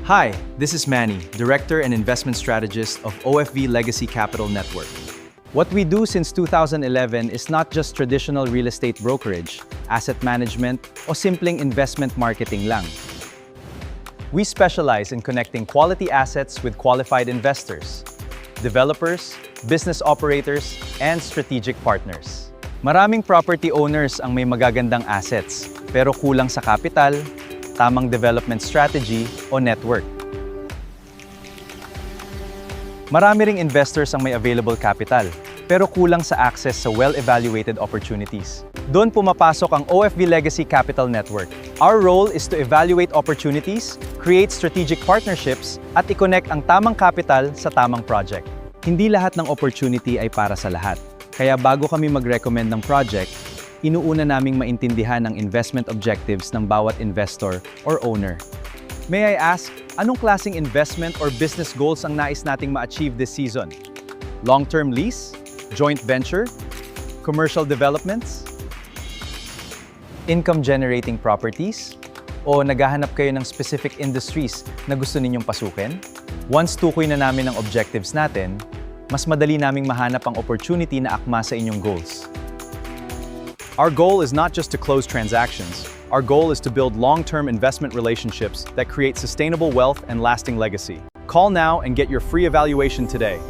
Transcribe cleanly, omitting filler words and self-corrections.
Hi, this is Manny, Director and Investment Strategist of OFV Legacy Capital Network. What we do since 2011 is not just traditional real estate brokerage, asset management, o simpleng investment marketing lang. We specialize in connecting quality assets with qualified investors, developers, business operators, and strategic partners. Maraming property owners ang may magagandang assets, pero kulang sa kapital, tamang development strategy, o network. Marami ring investors ang may available capital, pero kulang sa access sa well-evaluated opportunities. Doon pumapasok ang OFV Legacy Capital Network. Our role is to evaluate opportunities, create strategic partnerships, at i-connect ang tamang capital sa tamang project. Hindi lahat ng opportunity ay para sa lahat. Kaya bago kami mag-recommend ng project, inuuna naming maintindihan ang investment objectives ng bawat investor or owner. May I ask, anong klaseng investment or business goals ang nais nating ma-achieve this season? Long-term lease? Joint venture? Commercial developments? Income-generating properties? O naghahanap kayo ng specific industries na gusto ninyong pasukin? Once tukoy na namin ang objectives natin, mas madali naming mahanap ang opportunity na akma sa inyong goals. Our goal is not just to close transactions. Our goal is to build long-term investment relationships that create sustainable wealth and lasting legacy. Call now and get your free evaluation today.